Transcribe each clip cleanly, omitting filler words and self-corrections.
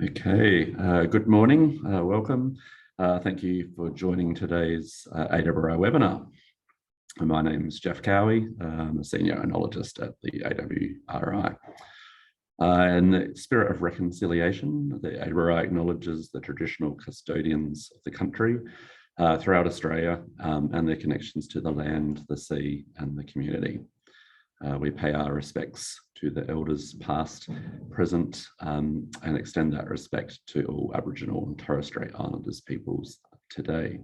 Okay, good morning, welcome. Thank you for joining today's AWRI webinar. My name is Jeff Cowie. I'm a senior enologist at the AWRI. In the spirit of reconciliation, the AWRI acknowledges the traditional custodians of the country throughout Australia and their connections to the land, the sea and the community. We pay our respects to the elders past, present, and extend that respect to all Aboriginal and Torres Strait Islanders peoples today.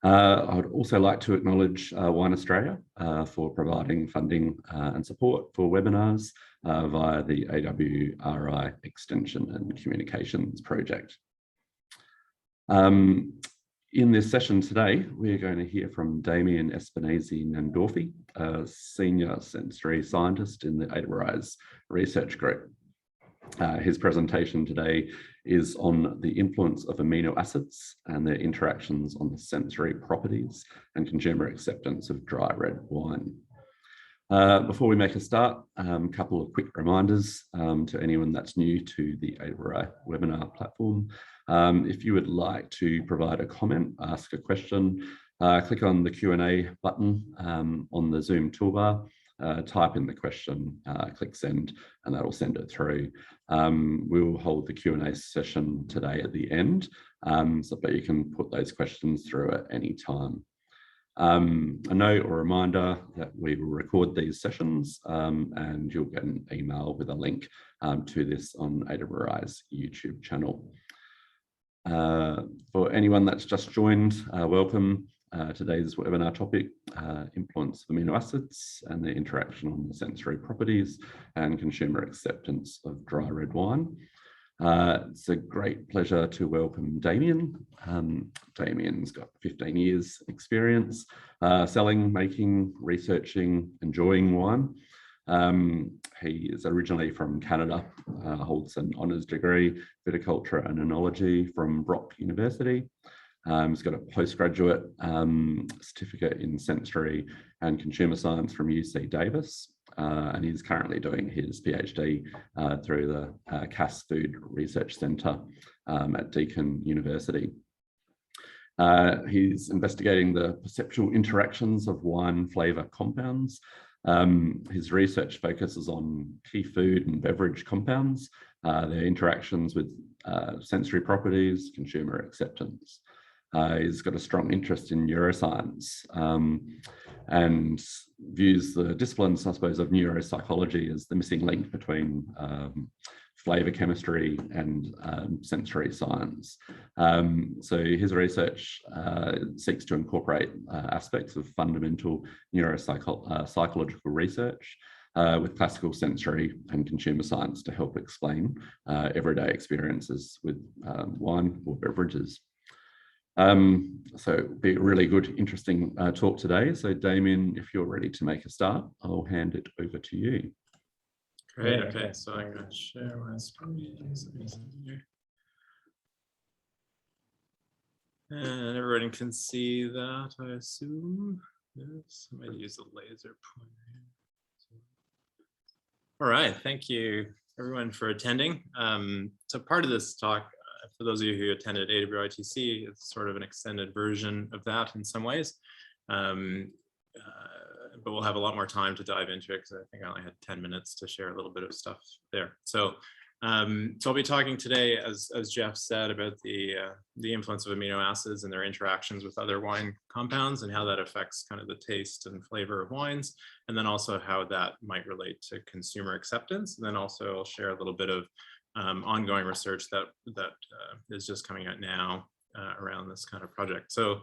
I would also like to acknowledge Wine Australia for providing funding and support for webinars via the AWRI Extension and Communications Project. In this session today, we're going to hear from Damien Espinazi-Nandorfi, a senior sensory scientist in the AWRI's research group. His presentation today is on the influence of amino acids and their interactions on the sensory properties and consumer acceptance of dry red wine. Before we make a start, a couple of quick reminders to anyone that's new to the AWRI webinar platform. If you would like to provide a comment, ask a question, click on the Q&A button on the Zoom toolbar, type in the question, click send, and that'll send it through. We'll hold the Q&A session today at the end, but you can put those questions through at any time. A note or reminder that we will record these sessions and you'll get an email with a link to this on AWRI's YouTube channel. For anyone that's just joined, welcome. Today's webinar topic, influence of amino acids and their interaction on the sensory properties and consumer acceptance of dry red wine. It's a great pleasure to welcome Damien. Damien's got 15 years experience selling, making, researching, enjoying wine. He is originally from Canada, holds an honours degree, viticulture and enology from Brock University. He's got a postgraduate certificate in sensory and consumer science from UC Davis. And he's currently doing his PhD through the Cass Food Research Centre at Deakin University. He's investigating the perceptual interactions of wine flavour compounds. His research focuses on key food and beverage compounds, their interactions with sensory properties, consumer acceptance. He's got a strong interest in neuroscience and views the disciplines, I suppose, of neuropsychology as the missing link between flavour chemistry and sensory science. So his research seeks to incorporate aspects of fundamental neuropsychological research with classical sensory and consumer science to help explain everyday experiences with wine or beverages. So it'll be a really good, interesting talk today. So Damien, if you're ready to make a start, I'll hand it over to you. Great, okay, so I'm going to share my screen. And everyone can see that, I assume. Yes, I might use a laser pointer. All right, thank you everyone for attending. So part of this talk, for those of you who attended AWRITC, it's sort of an extended version of that in some ways. But we'll have a lot more time to dive into it because I think I only had 10 minutes to share a little bit of stuff there. So, I'll be talking today, as Jeff said, about the influence of amino acids and their interactions with other wine compounds and how that affects kind of the taste and flavor of wines, and then also how that might relate to consumer acceptance. And then also I'll share a little bit of ongoing research that is just coming out now around this kind of project. So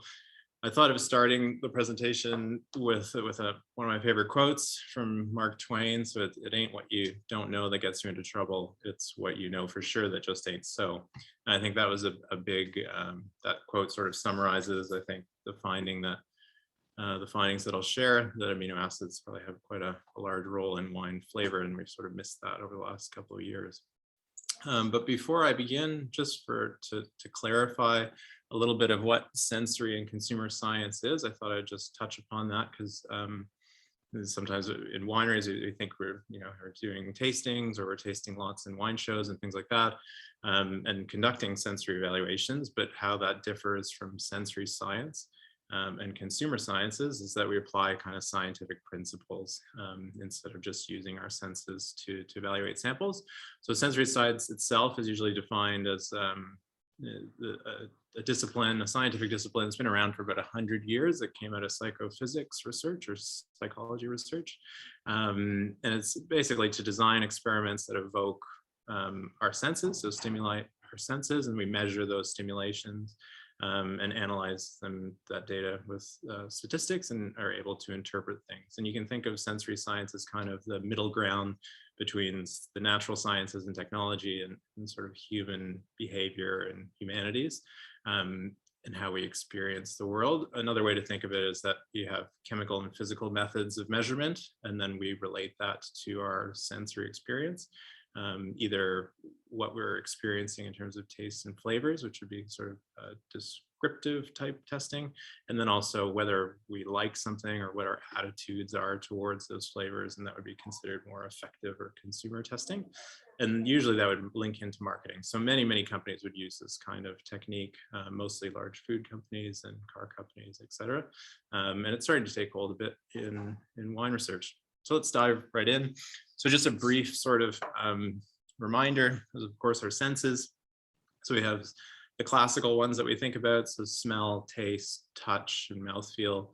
I thought of starting the presentation with one of my favorite quotes from Mark Twain. So it ain't what you don't know that gets you into trouble. It's what you know for sure that just ain't so. And I think that was a big, that quote sort of summarizes, I think, the findings that I'll share, that amino acids probably have quite a large role in wine flavor, and we've sort of missed that over the last couple of years. But before I begin, just to clarify a little bit of what sensory and consumer science is, I thought I'd just touch upon that because sometimes in wineries, we think we're doing tastings, or we're tasting lots in wine shows and things like that, and conducting sensory evaluations. But how that differs from sensory science and consumer sciences is that we apply kind of scientific principles instead of just using our senses to evaluate samples. So sensory science itself is usually defined as a discipline, a scientific discipline that's been around for about 100 years. It came out of psychophysics research or psychology research. And it's basically to design experiments that evoke our senses, so stimulate our senses, and we measure those stimulations and analyze that data with statistics, and are able to interpret things. And you can think of sensory science as kind of the middle ground between the natural sciences and technology, and sort of human behavior and humanities, and how we experience the world. Another way to think of it is that you have chemical and physical methods of measurement, and then we relate that to our sensory experience. Either what we're experiencing in terms of tastes and flavors, which would be sort of descriptive type testing, and then also whether we like something or what our attitudes are towards those flavors, and that would be considered more effective or consumer testing. And usually that would link into marketing. So many companies would use this kind of technique, mostly large food companies and car companies, et cetera. And it's starting to take hold a bit in wine research. So let's dive right in. So just a brief sort of reminder, of course, our senses. So we have the classical ones that we think about, so smell, taste, touch, and mouthfeel,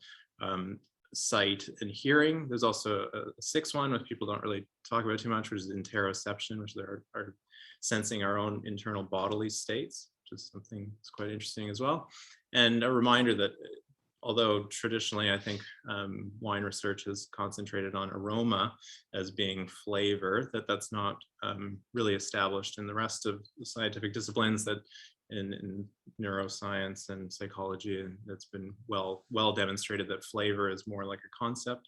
sight, and hearing. There's also a sixth one, which people don't really talk about too much, which is interoception, which are sensing our own internal bodily states, which is something that's quite interesting as well. And a reminder that although traditionally I think wine research has concentrated on aroma as being flavor, that's not really established in the rest of the scientific disciplines, that in neuroscience and psychology, and it's been well demonstrated that flavor is more like a concept,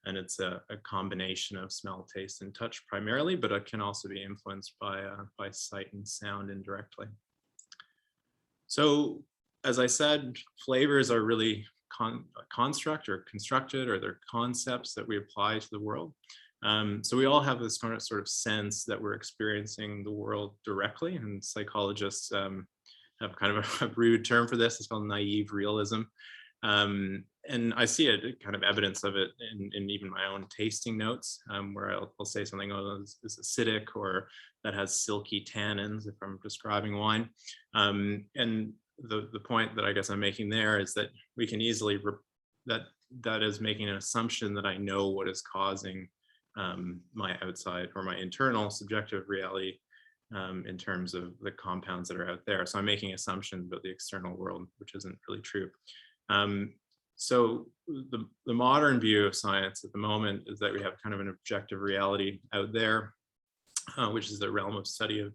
and it's a combination of smell, taste, and touch primarily, but it can also be influenced by sight and sound indirectly. So as I said, flavors are really construct or constructed, or they're concepts that we apply to the world. So we all have this kind of sort of sense that we're experiencing the world directly, and psychologists have kind of a rude term for this. It's called naive realism. And I see it kind of evidence of it in even my own tasting notes, where I'll say something, oh, this is acidic, or that has silky tannins if I'm describing wine. And the point that I guess I'm making there is that we can easily, that is making an assumption that I know what is causing my outside or my internal subjective reality in terms of the compounds that are out there. So I'm making assumptions about the external world, which isn't really true. So the modern view of science at the moment is that we have kind of an objective reality out there, which is the realm of study of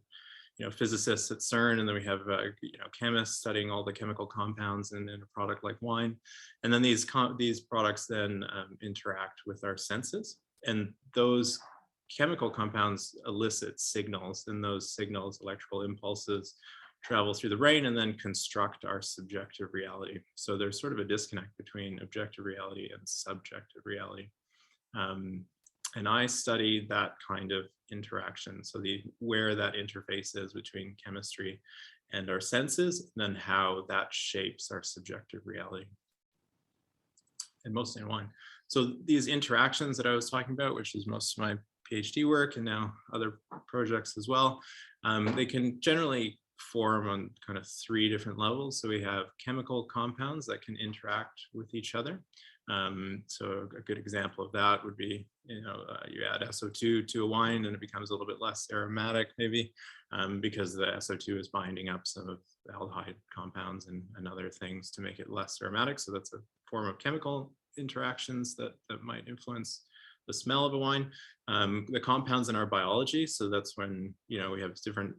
physicists at CERN, and then we have chemists studying all the chemical compounds in a product like wine, and then these products then interact with our senses, and those chemical compounds elicit signals, and those signals, electrical impulses, travel through the brain and then construct our subjective reality. So there's sort of a disconnect between objective reality and subjective reality. And I study that kind of interaction. So where that interface is between chemistry and our senses, and then how that shapes our subjective reality. And mostly in wine. So these interactions that I was talking about, which is most of my PhD work and now other projects as well, they can generally form on kind of three different levels. So we have chemical compounds that can interact with each other. So a good example of that would be, you add SO2 to a wine and it becomes a little bit less aromatic maybe, because the SO2 is binding up some of the aldehyde compounds and other things to make it less aromatic. So that's a form of chemical interactions that might influence the smell of a wine. The compounds in our biology, so that's when we have different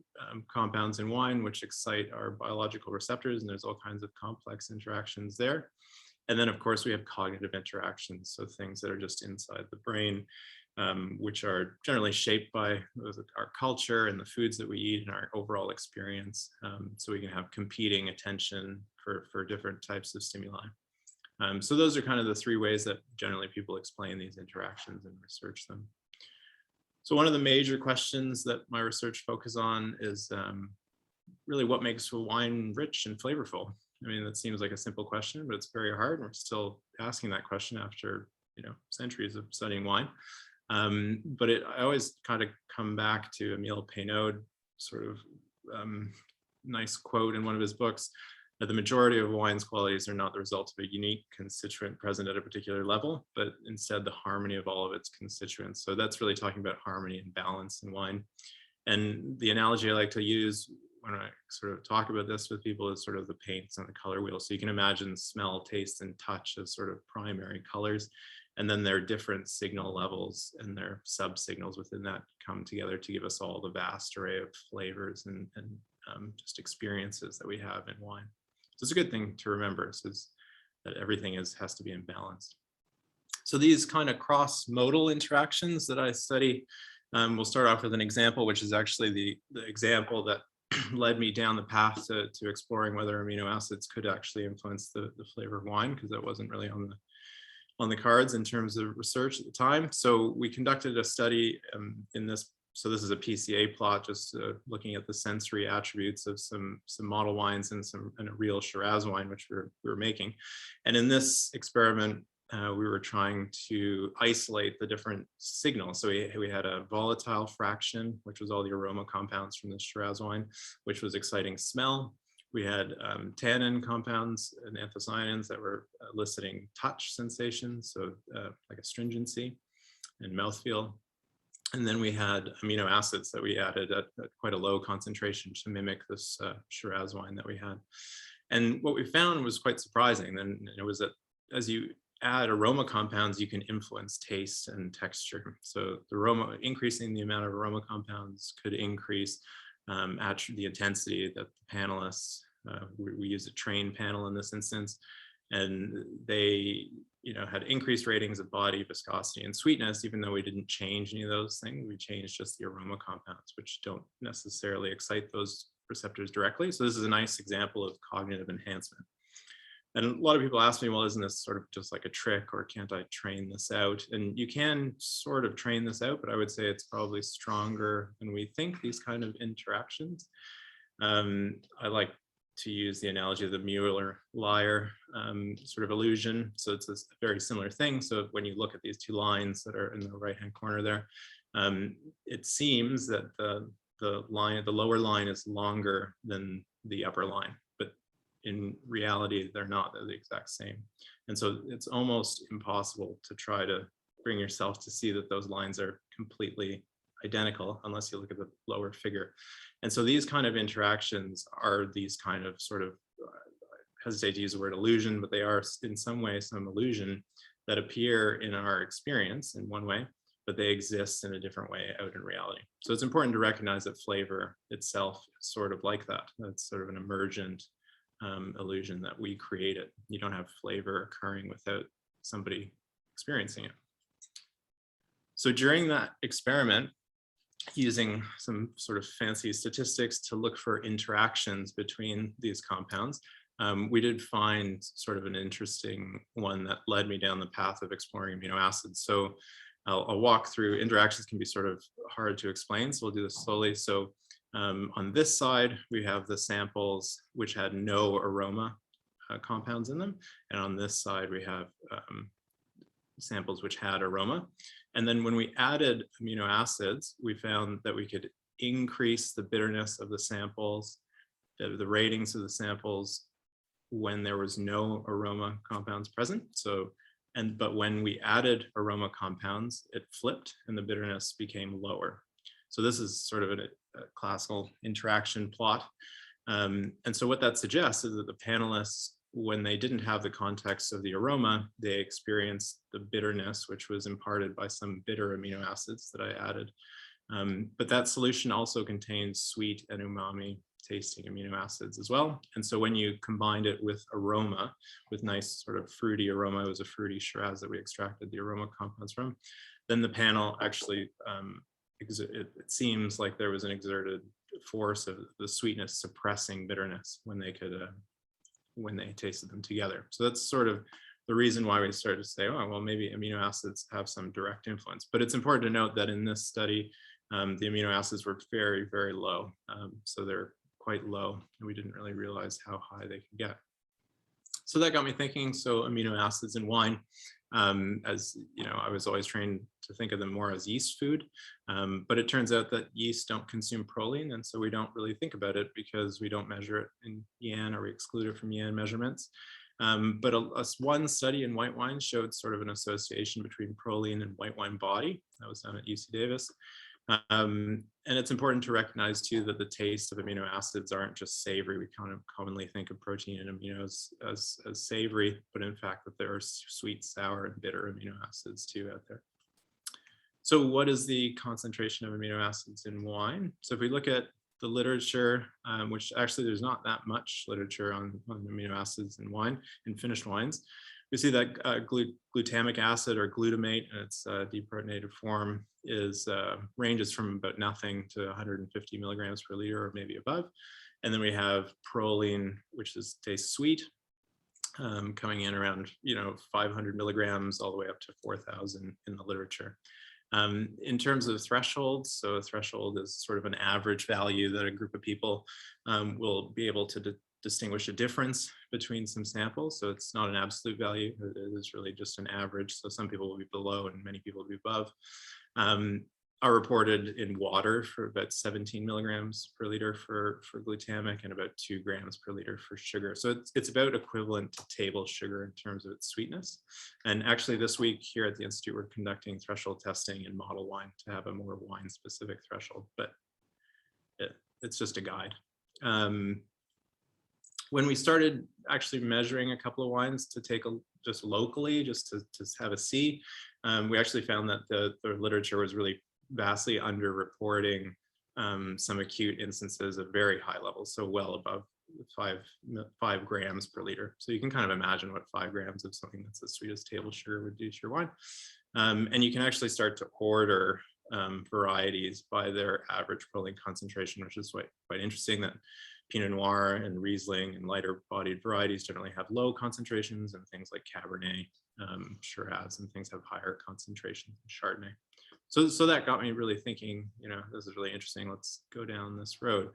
compounds in wine which excite our biological receptors, and there's all kinds of complex interactions there. And then of course we have cognitive interactions, so things that are just inside the brain, which are generally shaped by our culture and the foods that we eat and our overall experience. So we can have competing attention for different types of stimuli. So those are kind of the three ways that generally people explain these interactions and research them. So one of the major questions that my research focuses on is really what makes a wine rich and flavorful. I mean, that seems like a simple question, but it's very hard. And we're still asking that question after, centuries of studying wine. But I always kind of come back to Émile Peynaud, sort of nice quote in one of his books, that the majority of wine's qualities are not the result of a unique constituent present at a particular level, but instead the harmony of all of its constituents. So that's really talking about harmony and balance in wine. And the analogy I like to use when I sort of talk about this with people is sort of the paints on the color wheel. So you can imagine smell, taste, and touch as sort of primary colors. And then their different signal levels and their sub-signals within that come together to give us all the vast array of flavors and just experiences that we have in wine. So it's a good thing to remember, is that everything has to be in balance. So these kind of cross-modal interactions that I study, we'll start off with an example, which is actually the example that led me down the path to exploring whether amino acids could actually influence the flavor of wine, because that wasn't really on the cards in terms of research at the time. So we conducted a study in this. So this is a PCA plot, just looking at the sensory attributes of some model wines and a real Shiraz wine, which we were making. And in this experiment, we were trying to isolate the different signals. So we had a volatile fraction, which was all the aroma compounds from the Shiraz wine, which was exciting smell. We had tannin compounds and anthocyanins that were eliciting touch sensations, so like astringency and mouthfeel. And then we had amino acids that we added at quite a low concentration to mimic this Shiraz wine that we had. And what we found was quite surprising. And it was that as you add aroma compounds, you can influence taste and texture. So increasing the amount of aroma compounds could increase the intensity that the panelists, we use a trained panel in this instance, and they had increased ratings of body, viscosity, and sweetness, even though we didn't change any of those things. We changed just the aroma compounds, which don't necessarily excite those receptors directly. So this is a nice example of cognitive enhancement. And a lot of people ask me, well, isn't this sort of just like a trick, or can't I train this out? And you can sort of train this out, but I would say it's probably stronger than we think, these kind of interactions. I like to use the analogy of the Mueller-Lyer sort of illusion. So it's a very similar thing. So when you look at these two lines that are in the right-hand corner there, it seems that the lower line is longer than the upper line, but in reality, they're not. They're the exact same. And so it's almost impossible to try to bring yourself to see that those lines are completely identical unless you look at the lower figure. And so these kind of interactions are these kind of sort of, I hesitate to use the word illusion, but they are in some way some illusion that appear in our experience in one way, but they exist in a different way out in reality. So it's important to recognize that flavor itself is sort of like that. That's sort of an emergent illusion that we created. You don't have flavor occurring without somebody experiencing it. So during that experiment, using some sort of fancy statistics to look for interactions between these compounds, we did find sort of an interesting one that led me down the path of exploring amino acids. So I'll walk through. Interactions can be sort of hard to explain, so we'll do this slowly. So on this side, we have the samples which had no aroma compounds in them. And on this side, we have samples which had aroma. And then when we added amino acids, we found that we could increase the bitterness of the samples, the ratings of the samples when there was no aroma compounds present. But when we added aroma compounds, it flipped and the bitterness became lower. So this is sort of a classical interaction plot. And so what that suggests is that the panelists, when they didn't have the context of the aroma, they experienced the bitterness, which was imparted by some bitter amino acids that I added. But that solution also contains sweet and umami tasting amino acids as well. And so when you combined it with aroma, with nice sort of fruity aroma, it was a fruity Shiraz that we extracted the aroma compounds from, then the panel actually, it seems like there was an exerted force of the sweetness suppressing bitterness when they tasted them together. So that's sort of the reason why we started to say, oh, well, maybe amino acids have some direct influence. But it's important to note that in this study, the amino acids were very, very low. So they're quite low, and we didn't really realize how high they could get. So that got me thinking, so amino acids in wine, as you know, I was always trained to think of them more as yeast food, but it turns out that yeast don't consume proline, and so we don't really think about it because we don't measure it in Yan, or we exclude it from Yan measurements. But one study in white wine showed sort of an association between proline and white wine body. That was done at UC Davis. And it's important to recognize too that the taste of amino acids aren't just savory. We kind of commonly think of protein and aminos as savory, but in fact that there are sweet, sour, and bitter amino acids too out there. So what is the concentration of amino acids in wine? So if we look at the literature, which actually there's not that much literature on amino acids in wine, in finished wines, we see that glutamic acid, or glutamate in its deprotonated form, ranges from about nothing to 150 milligrams per liter or maybe above. And then we have proline, which tastes sweet, coming in around 500 milligrams all the way up to 4,000 in the literature. In terms of thresholds, so a threshold is sort of an average value that a group of people will be able to distinguish a difference between some samples. So it's not an absolute value, it is really just an average. So some people will be below and many people will be above. Are reported in water for about 17 milligrams per liter for glutamic, and about 2 grams per liter for sugar. So it's about equivalent to table sugar in terms of its sweetness. And actually this week here at the Institute, we're conducting threshold testing in model wine to have a more wine specific threshold, but it's just a guide. When we started actually measuring a couple of wines to take just locally, just to have a see, we actually found that the literature was really vastly underreporting some acute instances of very high levels, so well above 5 grams per liter. So you can kind of imagine what 5 grams of something that's as sweet as table sugar would do to your wine. And you can actually start to order varieties by their average proline concentration, which is quite interesting, that Pinot Noir and Riesling and lighter bodied varieties generally have low concentrations, and things like Cabernet, Shiraz, and things have higher concentrations than Chardonnay. So that got me really thinking, this is really interesting, let's go down this road.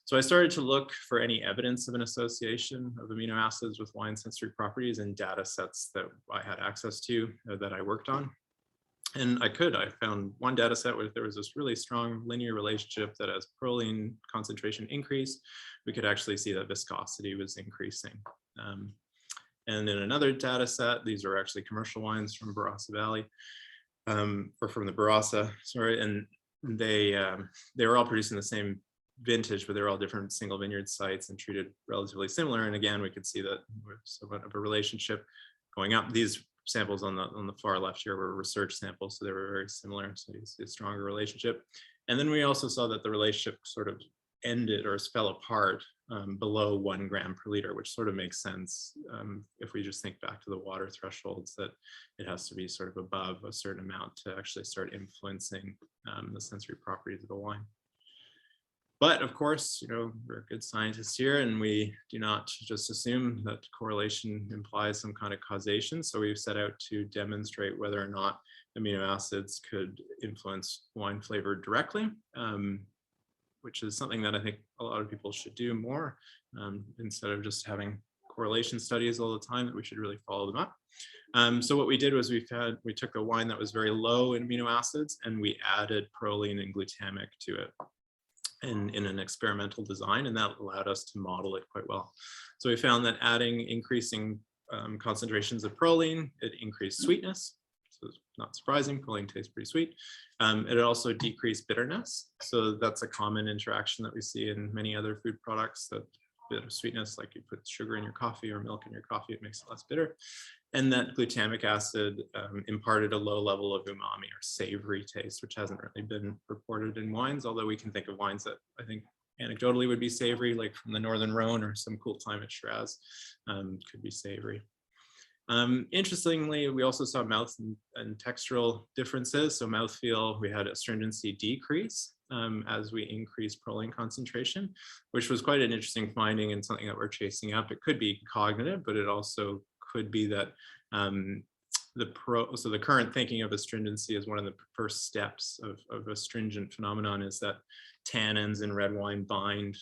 So I started to look for any evidence of an association of amino acids with wine sensory properties in data sets that I had access to, that I worked on. And I found one data set where there was this really strong linear relationship that as proline concentration increased, we could actually see that viscosity was increasing. And in another data set, these are actually commercial wines from Barossa Valley, or from the Barossa, sorry, and they were all producing the same vintage, but they were all different single vineyard sites and treated relatively similar. And again, we could see that somewhat of a relationship going up. These samples on the far left here were research samples, so they were very similar, so you see a stronger relationship. And then we also saw that the relationship sort of ended or fell apart below 1 gram per liter, which sort of makes sense if we just think back to the water thresholds, that it has to be sort of above a certain amount to actually start influencing the sensory properties of a wine. But of course, we're good scientists here, and we do not just assume that correlation implies some kind of causation. So we've set out to demonstrate whether or not amino acids could influence wine flavor directly, which is something that I think a lot of people should do more, instead of just having correlation studies all the time, that we should really follow them up. So what we did was we took a wine that was very low in amino acids, and we added proline and glutamic to it in an experimental design, and that allowed us to model it quite well. So we found that adding increasing concentrations of proline, it increased sweetness. So it's not surprising, proline tastes pretty sweet. It also decreased bitterness. So that's a common interaction that we see in many other food products, that bit of sweetness, like you put sugar in your coffee or milk in your coffee, it makes it less bitter. And that glutamic acid imparted a low level of umami, or savory taste, which hasn't really been reported in wines, although we can think of wines that I think anecdotally would be savory, like from the Northern Rhone or some cool climate Shiraz, could be savory. Interestingly, we also saw mouth and textural differences. So mouthfeel, we had astringency decrease as we increased proline concentration, which was quite an interesting finding and something that we're chasing up. It could be cognitive, but it also could be that So the current thinking of astringency as one of the first steps of astringent phenomenon is that tannins in red wine bind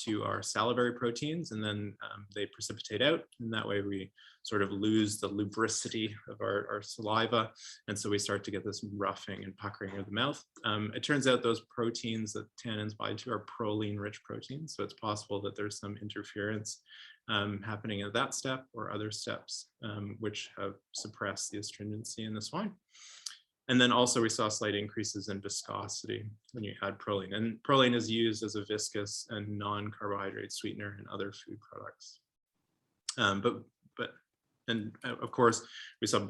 to our salivary proteins, and then they precipitate out, and that way we sort of lose the lubricity of our saliva, and so we start to get this roughing and puckering of the mouth. It turns out those proteins that tannins bind to are proline-rich proteins, so it's possible that there's some interference happening at that step or other steps which have suppressed the astringency in this wine. And then also we saw slight increases in viscosity when you add proline. And proline is used as a viscous and non-carbohydrate sweetener in other food products. And of course, we saw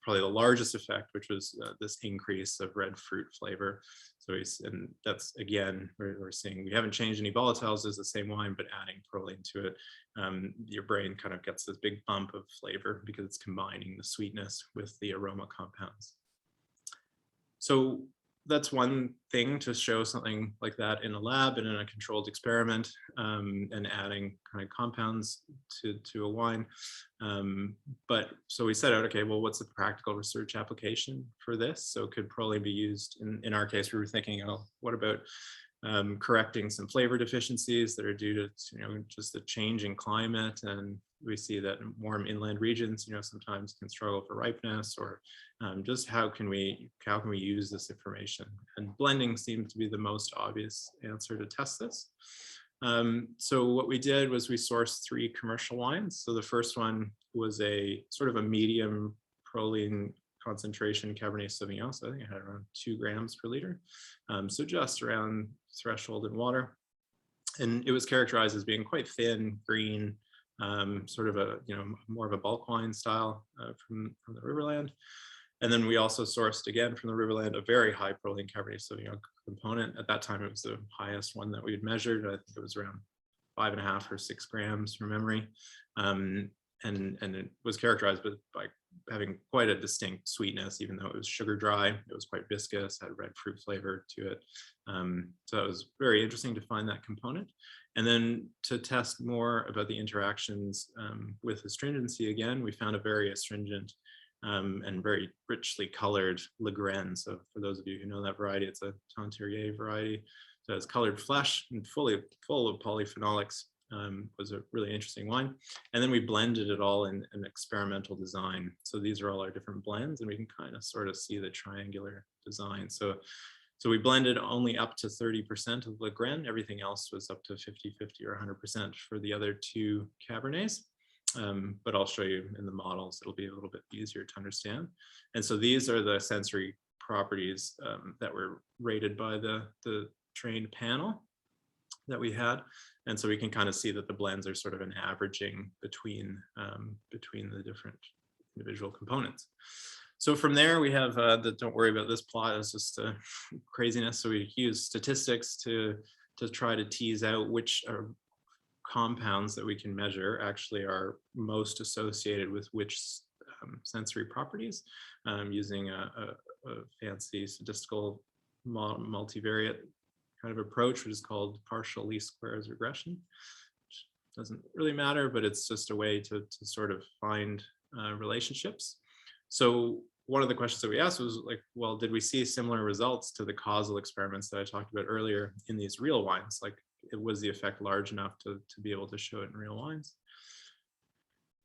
probably the largest effect, which was this increase of red fruit flavor. So and that's, again, we're seeing we haven't changed any volatiles, it's the same wine, but adding proline to it, your brain kind of gets this big bump of flavor because it's combining the sweetness with the aroma compounds. So that's one thing, to show something like that in a lab and in a controlled experiment, and adding kind of compounds to a wine. But so we set out, okay, well, what's the practical research application for this? So could proline be used? In our case, we were thinking, oh, what about correcting some flavor deficiencies that are due to, just the change in climate? And we see that in warm inland regions, sometimes can struggle for ripeness, or just how can we use this information? And blending seemed to be the most obvious answer to test this. So what we did was we sourced 3 commercial wines. So the first one was a sort of a medium proline concentration Cabernet Sauvignon. So I think it had around 2 grams per liter. So just around threshold in water. And it was characterized as being quite thin, green, sort of a, more of a bulk wine style from the Riverland. And then we also sourced, again, from the Riverland, a very high proline Cabernet Sauvignon component. At that time, it was the highest one that we had measured. I think it was around 5.5 or 6 grams from memory. And it was characterized by having quite a distinct sweetness, even though it was sugar dry. It was quite viscous, had red fruit flavor to it. So it was very interesting to find that component. And then to test more about the interactions with astringency, again, we found a very astringent and very richly colored Legren. So for those of you who know that variety, it's a Tenturier variety. So it's colored flesh and full of polyphenolics. Was a really interesting wine. And then we blended it all in an experimental design. So these are all our different blends, and we can kind of sort of see the triangular design. So we blended only up to 30% of Legren. Everything else was up to 50, 50 or 100% for the other 2 Cabernets. But I'll show you in the models, it'll be a little bit easier to understand. And so these are the sensory properties that were rated by the trained panel that we had. And so we can kind of see that the blends are sort of an averaging between the different individual components. So from there, we have don't worry about this plot, it's just craziness. So we use statistics to try to tease out which compounds that we can measure actually are most associated with which sensory properties, using a fancy statistical multivariate kind of approach, which is called partial least squares regression, which doesn't really matter, but it's just a way to sort of find relationships. So one of the questions that we asked was like, well, did we see similar results to the causal experiments that I talked about earlier in these real wines? Like, was the effect large enough to be able to show it in real wines?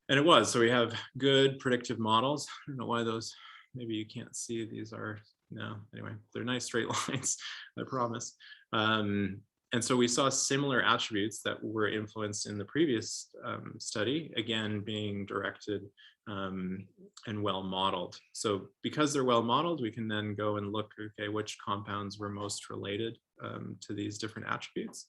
And it was. So we have good predictive models. I don't know why those, maybe you can't see, these are, no, anyway, they're nice straight lines, I promise. And so we saw similar attributes that were influenced in the previous study, again, being directed and well modeled. So because they're well modeled, we can then go and look, okay, which compounds were most related to these different attributes.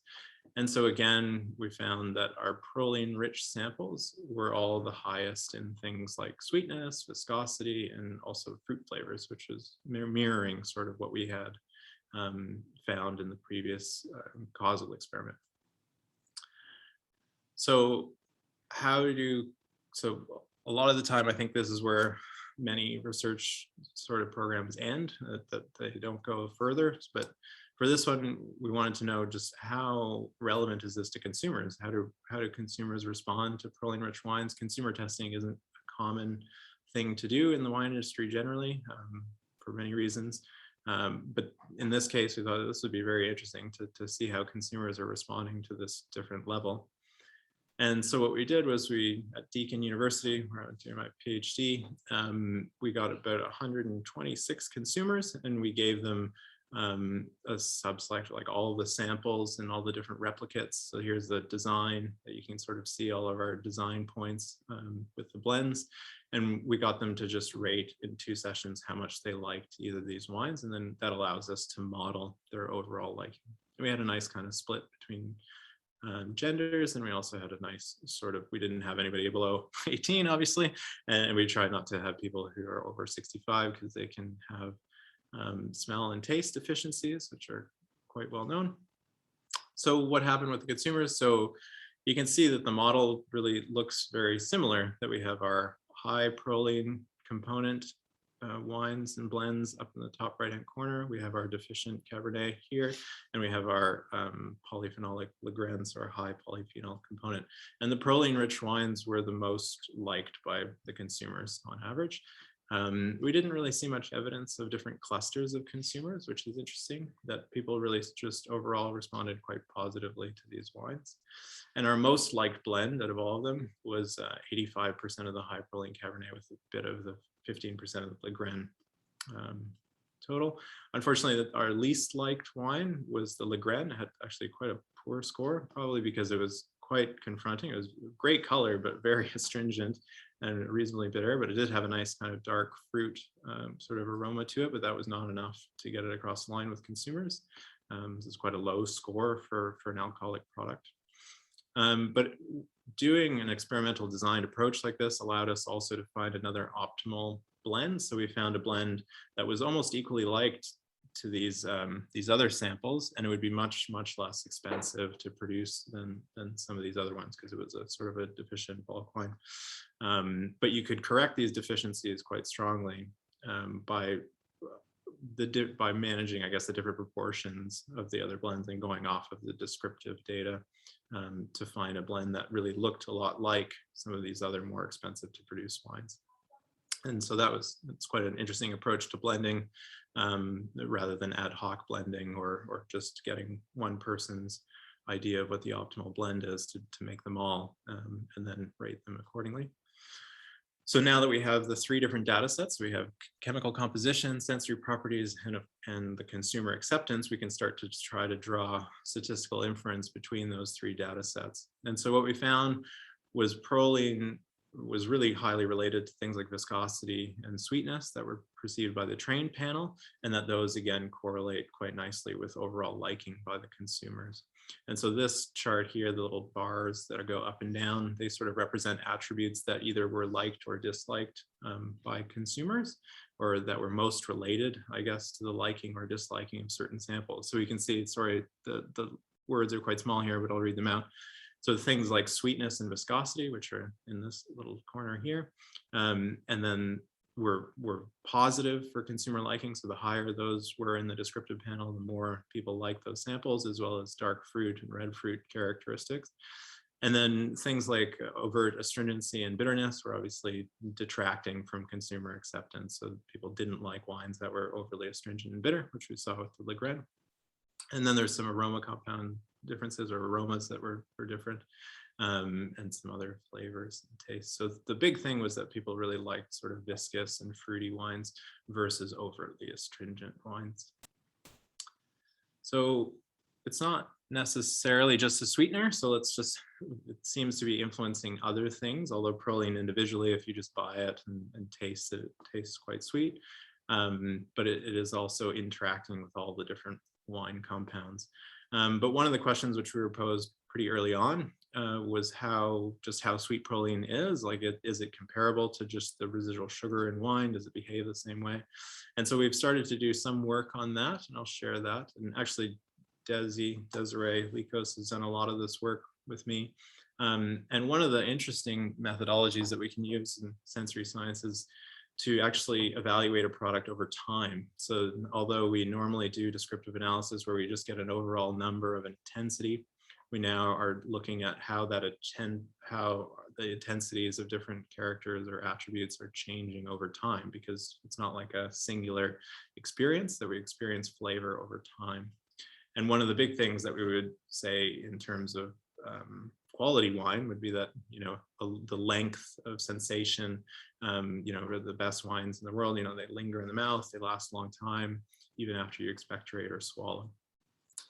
And so again, we found that our proline-rich samples were all the highest in things like sweetness, viscosity, and also fruit flavors, which was mirroring sort of what we had found in the previous causal experiment. So so a lot of the time, I think this is where many research sort of programs end, that they don't go further. But for this one, we wanted to know just how relevant is this to consumers? How do consumers respond to proline-rich wines? Consumer testing isn't a common thing to do in the wine industry generally, for many reasons. But in this case, we thought this would be very interesting to see how consumers are responding to this different level. And so what we did was at Deakin University, where I was doing my PhD, we got about 126 consumers, and we gave them a sub-select, like all the samples and all the different replicates. So here's the design that you can sort of see all of our design points with the blends. And we got them to just rate in 2 sessions how much they liked either of these wines. And then that allows us to model their overall liking. We had a nice kind of split between genders, and we also had a nice sort of, we didn't have anybody below 18, obviously. And we tried not to have people who are over 65 because they can have smell and taste deficiencies, which are quite well known. So what happened with the consumers? So you can see that the model really looks very similar, that we have our high proline component wines and blends up in the top right hand corner. We have our deficient Cabernet here, and we have our polyphenolic Legrand, or high polyphenol component. And the proline rich wines were the most liked by the consumers on average. We didn't really see much evidence of different clusters of consumers, which is interesting, that people really just overall responded quite positively to these wines. And our most liked blend out of all of them was 85% of the high proline Cabernet with a bit of the 15% of the Legrand total. Unfortunately, our least liked wine was the Legrand. It had actually quite a poor score, probably because it was quite confronting. It was great color, but very astringent and reasonably bitter, but it did have a nice kind of dark fruit sort of aroma to it, but that was not enough to get it across the line with consumers. This is quite a low score for an alcoholic product. But doing an experimental designed approach like this allowed us also to find another optimal blend. So we found a blend that was almost equally liked to these other samples, and it would be much less expensive to produce than some of these other ones, because it was a sort of a deficient bulk wine. But you could correct these deficiencies quite strongly by managing, I guess, the different proportions of the other blends and going off of the descriptive data to find a blend that really looked a lot like some of these other more expensive to produce wines. And so it's quite an interesting approach to blending, rather than ad hoc blending or just getting one person's idea of what the optimal blend is to make them all and then rate them accordingly. So now that we have the 3 different data sets, we have chemical composition, sensory properties, and the consumer acceptance, we can start to try to draw statistical inference between those 3 data sets. And so what we found was proline was really highly related to things like viscosity and sweetness that were perceived by the trained panel, and that those again correlate quite nicely with overall liking by the consumers. And so this chart here, the little bars that go up and down, they sort of represent attributes that either were liked or disliked by consumers, or that were most related, I guess, to the liking or disliking of certain samples. So we can see, sorry, the words are quite small here, but I'll read them out. So things like sweetness and viscosity, which are in this little corner here, and then were positive for consumer liking. So the higher those were in the descriptive panel, the more people liked those samples, as well as dark fruit and red fruit characteristics. And then things like overt astringency and bitterness were obviously detracting from consumer acceptance. So people didn't like wines that were overly astringent and bitter, which we saw with the Legrand. And then there's some aroma compound differences, or aromas that were different, and some other flavors and tastes. So the big thing was that people really liked sort of viscous and fruity wines versus overtly astringent wines. So it's not necessarily just a sweetener. So it seems to be influencing other things, although proline individually, if you just buy it and taste it, it tastes quite sweet. But it is also interacting with all the different wine compounds. But one of the questions which we were posed pretty early on was how sweet proline is. Like, is it comparable to just the residual sugar in wine? Does it behave the same way? And so we've started to do some work on that, and I'll share that. And actually, Desiree Likos has done a lot of this work with me. And one of the interesting methodologies that we can use in sensory science is to actually evaluate a product over time. So although we normally do descriptive analysis where we just get an overall number of intensity, we now are looking at how how the intensities of different characters or attributes are changing over time, because it's not like a singular experience, that we experience flavor over time. And one of the big things that we would say in terms of quality wine would be that, the length of sensation, the best wines in the world, they linger in the mouth, they last a long time, even after you expectorate or swallow.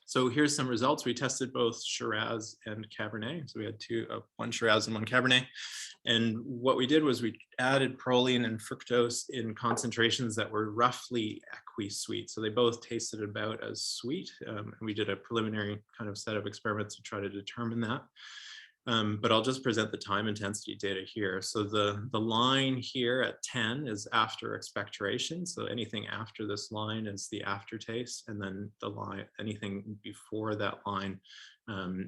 So here's some results. We tested both Shiraz and Cabernet. So we had one Shiraz and one Cabernet. And what we did was we added proline and fructose in concentrations that were roughly equi-sweet. So they both tasted about as sweet. And we did a preliminary kind of set of experiments to try to determine that. But I'll just present the time intensity data here. So the line here at 10 is after expectoration. So anything after this line is the aftertaste, and then the line, anything before that line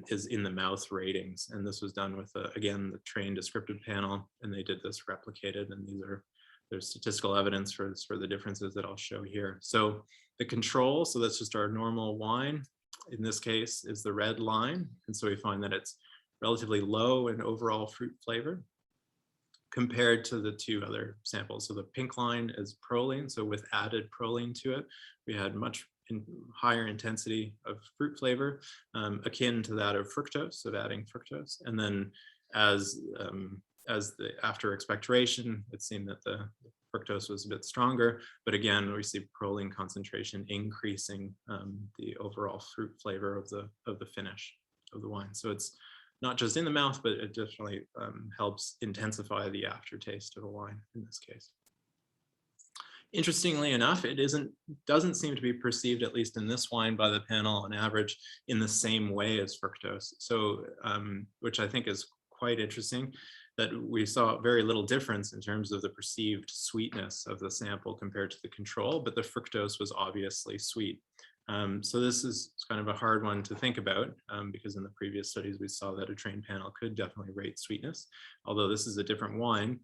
is in the mouth ratings. And this was done with, again, the trained descriptive panel, and they did this replicated, and there's statistical evidence for the differences that I'll show here. So the control, so that's just our normal wine, in this case, is the red line. And so we find that it's relatively low in overall fruit flavor compared to the two other samples. So the pink line is proline. So with added proline to it, we had much higher intensity of fruit flavor, akin to that of fructose, of adding fructose. And then after expectoration, it seemed that the fructose was a bit stronger, but again, we see proline concentration increasing the overall fruit flavor of the finish of the wine. So it's not just in the mouth, but it definitely helps intensify the aftertaste of a wine in this case. Interestingly enough, it doesn't seem to be perceived, at least in this wine by the panel on average, in the same way as fructose. So, which I think is quite interesting, that we saw very little difference in terms of the perceived sweetness of the sample compared to the control, but the fructose was obviously sweet. So this is kind of a hard one to think about, because in the previous studies we saw that a trained panel could definitely rate sweetness, although this is a different wine.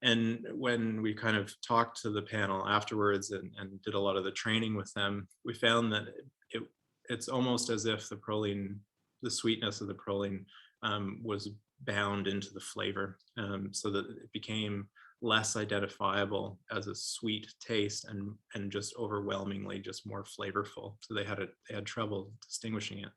And when we kind of talked to the panel afterwards and did a lot of the training with them, we found that it's almost as if the sweetness of the proline was bound into the flavor, so that it became less identifiable as a sweet taste and just overwhelmingly just more flavorful. So they had trouble distinguishing it,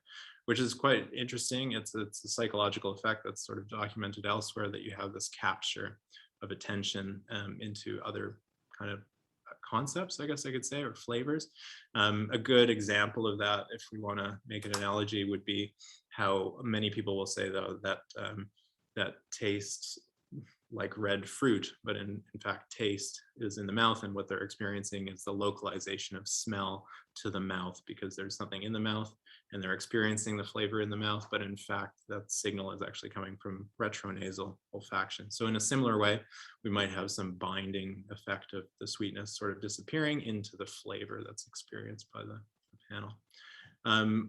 which is quite interesting. It's a psychological effect that's sort of documented elsewhere, that you have this capture of attention into other kind of concepts, I guess I could say, or flavors. A good example of that, if we want to make an analogy, would be how many people will say, though, that tastes like red fruit, but in fact taste is in the mouth, and what they're experiencing is the localization of smell to the mouth, because there's something in the mouth and they're experiencing the flavor in the mouth, but in fact that signal is actually coming from retronasal olfaction. So in a similar way, we might have some binding effect of the sweetness sort of disappearing into the flavor that's experienced by the panel.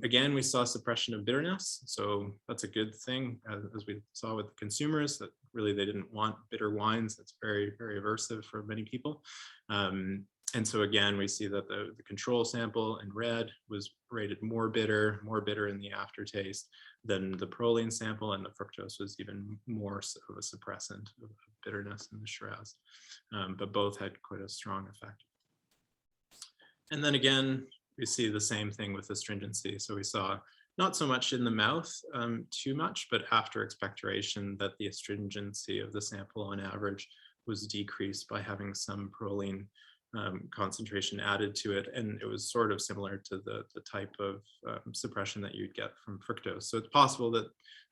Again, we saw suppression of bitterness, so that's a good thing, as we saw with the consumers, that really they didn't want bitter wines. That's very, very aversive for many people. And so again, we see that the control sample in red was rated more bitter in the aftertaste than the proline sample, and the fructose was even more of a suppressant of bitterness in the Shiraz. But both had quite a strong effect. And then again, we see the same thing with astringency. So we saw not so much in the mouth too much, but after expectoration, that the astringency of the sample on average was decreased by having some proline concentration added to it. And it was sort of similar to the type of suppression that you'd get from fructose. So it's possible that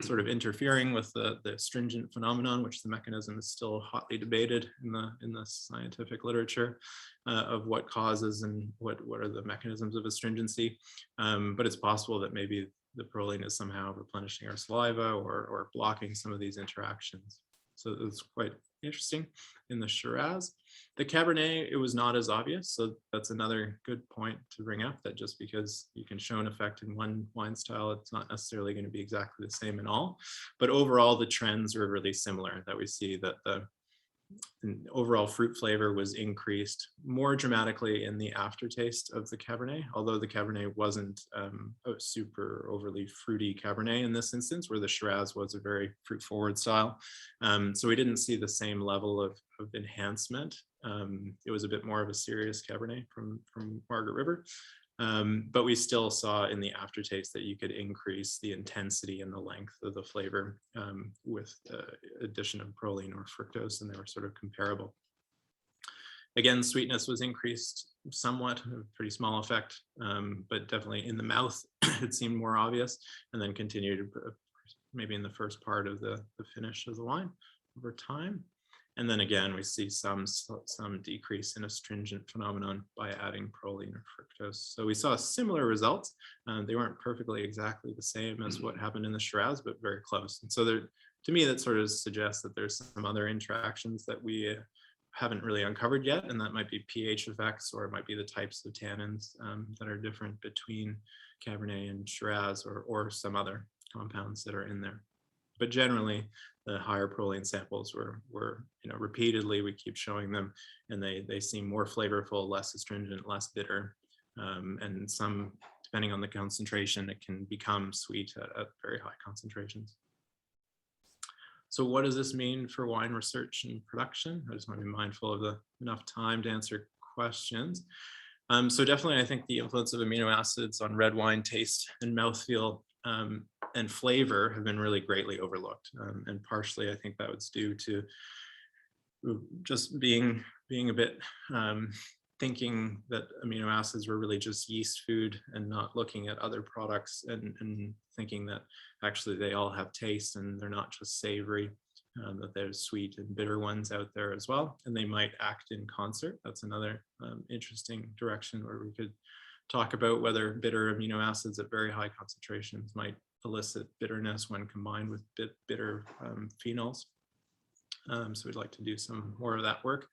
sort of interfering with the astringent phenomenon, which the mechanism is still hotly debated in the scientific literature of what causes and what are the mechanisms of astringency. But it's possible that maybe the proline is somehow replenishing our saliva or blocking some of these interactions. So it's quite interesting in the Shiraz. The Cabernet, it was not as obvious. So that's another good point to bring up, that just because you can show an effect in one wine style, it's not necessarily going to be exactly the same in all. But overall, the trends are really similar, that we see that and overall fruit flavor was increased more dramatically in the aftertaste of the Cabernet, although the Cabernet wasn't a super overly fruity Cabernet in this instance, where the Shiraz was a very fruit forward style. So we didn't see the same level of enhancement. It was a bit more of a serious Cabernet from Margaret River. But we still saw in the aftertaste that you could increase the intensity and the length of the flavor with addition of proline or fructose, and they were sort of comparable. Again, sweetness was increased somewhat, a pretty small effect, but definitely in the mouth, it seemed more obvious, and then continued maybe in the first part of the finish of the wine over time. And then again, we see some decrease in astringent phenomenon by adding proline or fructose. So we saw similar results. They weren't perfectly exactly the same as what happened in the Shiraz, but very close. And so there, to me, that sort of suggests that there's some other interactions that we haven't really uncovered yet, and that might be pH effects, or it might be the types of tannins that are different between Cabernet and Shiraz, or some other compounds that are in there. But generally, the higher proline samples were repeatedly, we keep showing them, and they seem more flavorful, less astringent, less bitter, and some, depending on the concentration, it can become sweet at very high concentrations. So what does this mean for wine research and production? I just want to be mindful of enough time to answer questions. So definitely, I think the influence of amino acids on red wine taste and mouthfeel and flavor have been really greatly overlooked. And partially, I think that was due to just being a bit thinking that amino acids were really just yeast food, and not looking at other products and thinking that actually they all have taste and they're not just savory, that there's sweet and bitter ones out there as well, and they might act in concert. That's another interesting direction where we could talk about whether bitter amino acids at very high concentrations might elicit bitterness when combined with bitter phenols. So we'd like to do some more of that work.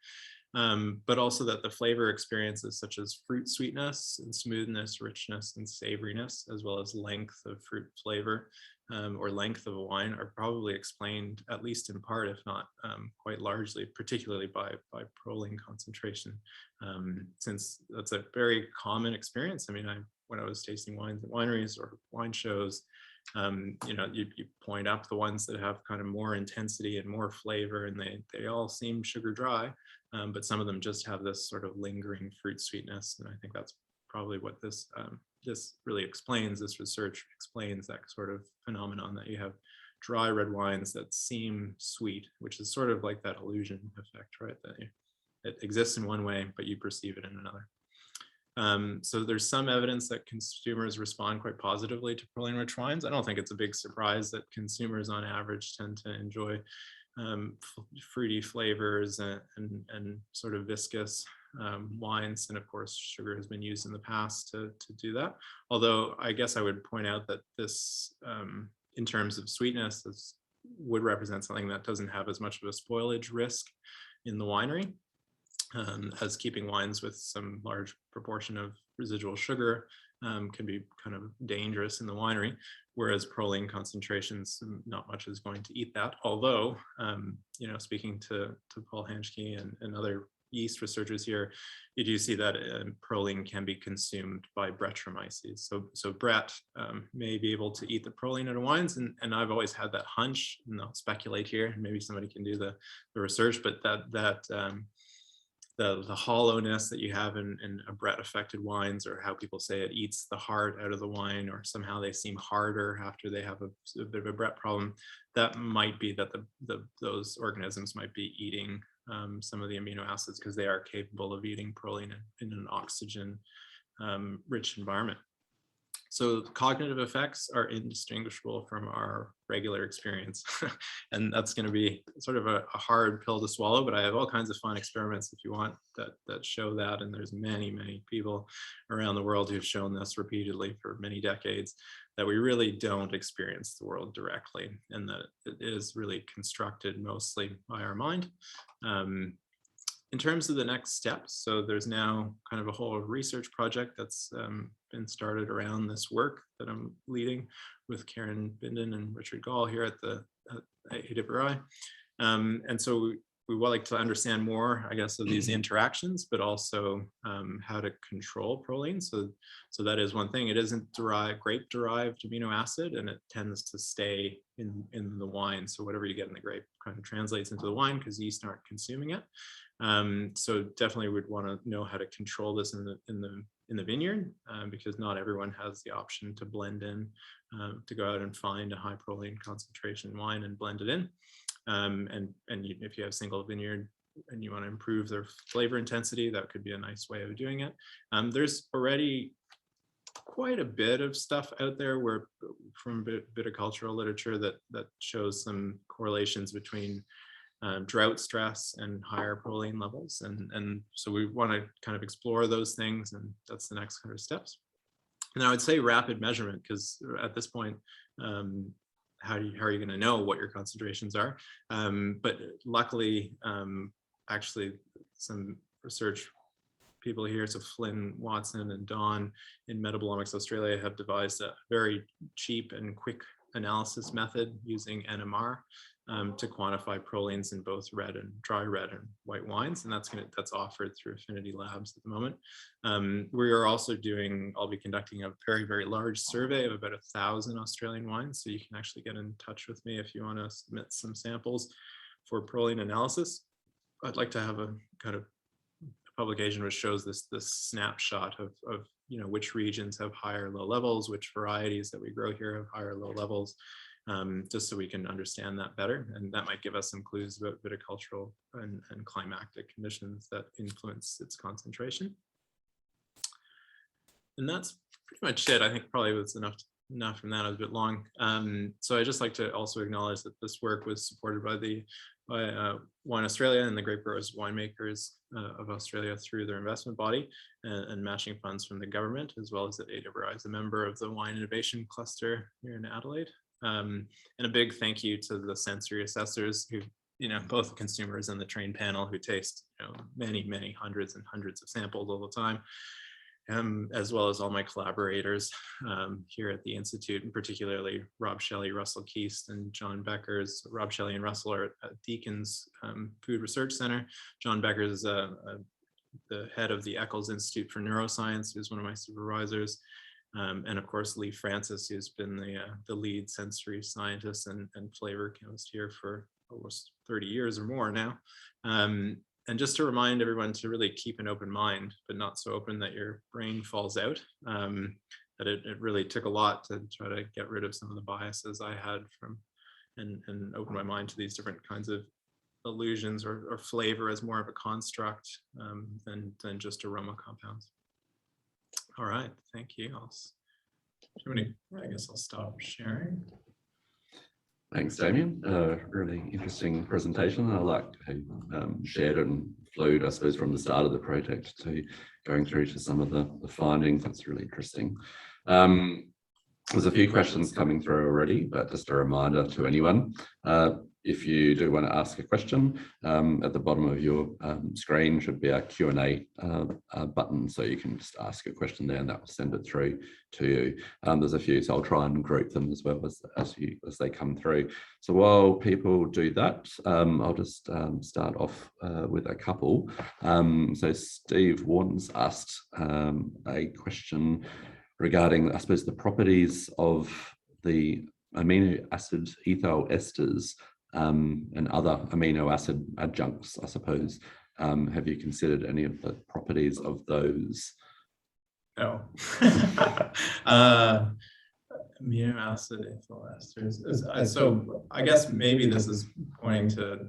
But also that the flavor experiences such as fruit sweetness and smoothness, richness and savouriness, as well as length of fruit flavor or length of a wine, are probably explained, at least in part, if not quite largely, particularly by proline concentration, since that's a very common experience. I mean, when I was tasting wines at wineries or wine shows, you point up the ones that have kind of more intensity and more flavor, and they all seem sugar dry, but some of them just have this sort of lingering fruit sweetness. And I think that's probably what this really explains. This research explains that sort of phenomenon, that you have dry red wines that seem sweet, which is sort of like that illusion effect, right? That it exists in one way, but you perceive it in another. So there's some evidence that consumers respond quite positively to proline-rich wines. I don't think it's a big surprise that consumers on average tend to enjoy fruity flavors and sort of viscous wines. And of course, sugar has been used in the past to do that. Although I guess I would point out that this, in terms of sweetness, would represent something that doesn't have as much of a spoilage risk in the winery, as keeping wines with some large proportion of residual sugar can be kind of dangerous in the winery, whereas proline concentrations, not much is going to eat that. Although, speaking to Paul Hanschke and other yeast researchers here, you do see that proline can be consumed by Brettanomyces. So Brett may be able to eat the proline out of wines, and I've always had that hunch, and I'll speculate here, maybe somebody can do the research, but the hollowness that you have in a Brett affected wines, or how people say it eats the heart out of the wine, or somehow they seem harder after they have a bit of a Brett problem, that might be that those organisms might be eating some of the amino acids, because they are capable of eating proline in an oxygen rich environment. So cognitive effects are indistinguishable from our regular experience. And that's going to be sort of a hard pill to swallow, but I have all kinds of fun experiments, if you want, that show that. And there's many, many people around the world who've shown this repeatedly for many decades, that we really don't experience the world directly, and that it is really constructed mostly by our mind. In terms of the next steps, so there's now kind of a whole research project that's been started around this work that I'm leading with Karen Binden and Richard Gall here at AWRI. And so we would like to understand more, I guess, of these interactions, but also how to control proline. So that is one thing. It isn't grape-derived amino acid, and it tends to stay in the wine. So whatever you get in the grape kind of translates into the wine because yeast aren't consuming it. So definitely would want to know how to control this in the vineyard, because not everyone has the option to blend in, to go out and find a high proline concentration wine and blend it in. If you have single vineyard and you want to improve their flavor intensity, that could be a nice way of doing it. There's already quite a bit of stuff out there from viticultural literature that shows some correlations between drought stress and higher proline levels. And so we want to kind of explore those things, and that's the next kind of steps. And I would say rapid measurement, because at this point, how are you going to know what your concentrations are? But luckily, actually, some research people here, so Flynn Watson and Don in Metabolomics Australia, have devised a very cheap and quick analysis method using NMR to quantify prolines in both dry red and white wines, and that's offered through Affinity Labs at the moment. We are also I'll be conducting a very, very large survey of about 1,000 Australian wines, so you can actually get in touch with me if you want to submit some samples for proline analysis. I'd like to have a kind of publication which shows this snapshot of which regions have higher or low levels, which varieties that we grow here have higher or low levels, just so we can understand that better. And that might give us some clues about viticultural and climatic conditions that influence its concentration. And that's pretty much it. I think probably was enough from that. I was a bit long. So I'd just like to also acknowledge that this work was supported by Wine Australia and the Grape Growers Winemakers of Australia through their investment body, and matching funds from the government, as well as that AWRI is a member of the Wine Innovation Cluster here in Adelaide. And a big thank you to the sensory assessors who, both consumers and the trained panel who taste, many, many hundreds and hundreds of samples all the time. As well as all my collaborators here at the Institute, and particularly Rob Shelley, Russell Keast, and John Beckers. Rob Shelley and Russell are at Deacon's Food Research Center. John Beckers is the head of the Eccles Institute for Neuroscience, who's one of my supervisors. And of course, Lee Francis, who's been the lead sensory scientist and flavor chemist here for almost 30 years or more now. And just to remind everyone to really keep an open mind, but not so open that your brain falls out. That it really took a lot to try to get rid of some of the biases I had and open my mind to these different kinds of illusions or flavor as more of a construct than just aroma compounds. All right, thank you. I guess I'll stop sharing. Thanks, Damien. Really interesting presentation. I like how you shared and flowed, I suppose, from the start of the project to going through to some of the findings. That's really interesting. There's a few questions coming through already, but just a reminder to anyone, if you do want to ask a question, at the bottom of your screen should be a Q&A button, so you can just ask a question there and that will send it through to you. There's a few, so I'll try and group them as well as they come through. So while people do that, I'll just start off with a couple. So Steve Warden's asked a question regarding, I suppose, the properties of the amino acid ethyl esters and other amino acid adjuncts, I suppose. Have you considered any of the properties of those? No. Amino acid ethyl esters. So I guess maybe this is pointing to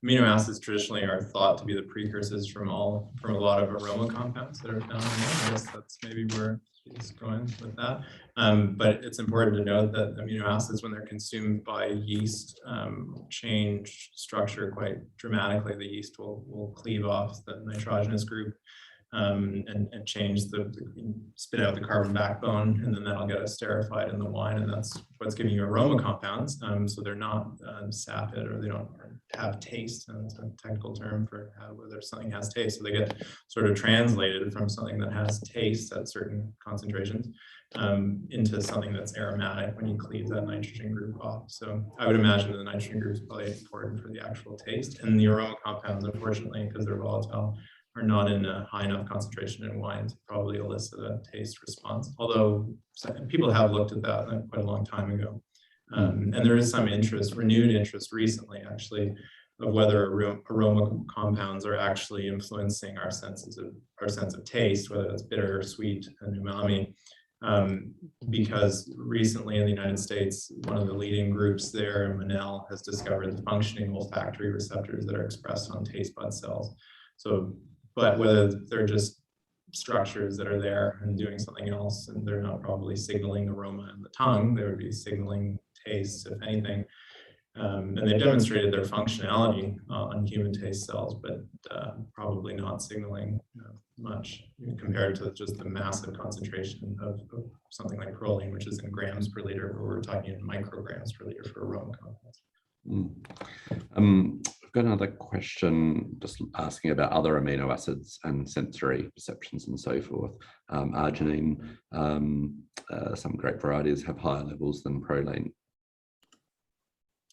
amino acids traditionally are thought to be the precursors from a lot of aroma compounds that are found in there. I guess that's maybe where he's going with that. But it's important to note that amino acids, when they're consumed by yeast, change structure quite dramatically. The yeast will cleave off the nitrogenous group and change spit out the carbon backbone, and then that'll get esterified in the wine, and that's what's giving you aroma compounds. So they're not sapid, or they don't have taste, and it's a technical term for whether something has taste. So they get sort of translated from something that has taste at certain concentrations into something that's aromatic when you cleave that nitrogen group off. So I would imagine the nitrogen group is probably important for the actual taste, and the aroma compounds, unfortunately, because they're volatile, are not in a high enough concentration in wines, probably elicit a taste response. Although people have looked at that quite a long time ago. And there is some interest, renewed interest recently, actually, of whether aroma compounds are actually influencing our sense of taste, whether it's bitter or sweet and umami. Because recently in the United States, one of the leading groups there, Manel, has discovered the functioning olfactory receptors that are expressed on taste bud cells. So, but whether they're just structures that are there and doing something else, and they're not probably signaling aroma in the tongue, they would be signaling taste, if anything. And they've demonstrated their functionality on human taste cells, but probably not signaling much compared to just the massive concentration of something like proline, which is in grams per liter, where we're talking in micrograms per liter for aroma compounds. I've got another question just asking about other amino acids and sensory perceptions and so forth. Arginine, some grape varieties have higher levels than proline.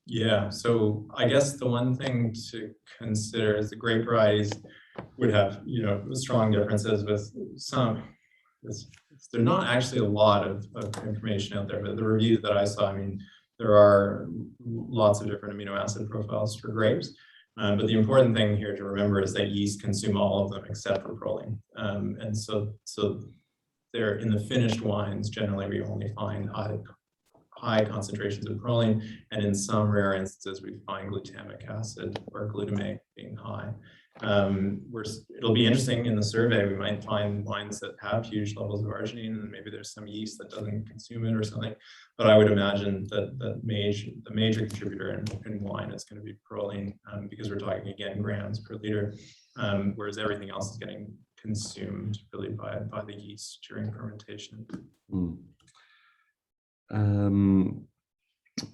Yeah, so I guess the one thing to consider is the grape varieties would have, strong differences with some. There's not actually a lot of information out there, but the reviews that I saw, I mean, there are lots of different amino acid profiles for grapes. But the important thing here to remember is that yeast consume all of them except for proline. And so they're in the finished wines, generally we only find high concentrations of proline, and in some rare instances we find glutamic acid or glutamate being high. It'll be interesting in the survey, we might find wines that have huge levels of arginine, and maybe there's some yeast that doesn't consume it or something. But I would imagine that the major contributor in wine is going to be proline, because we're talking again grams per liter, whereas everything else is getting consumed really by the yeast during fermentation.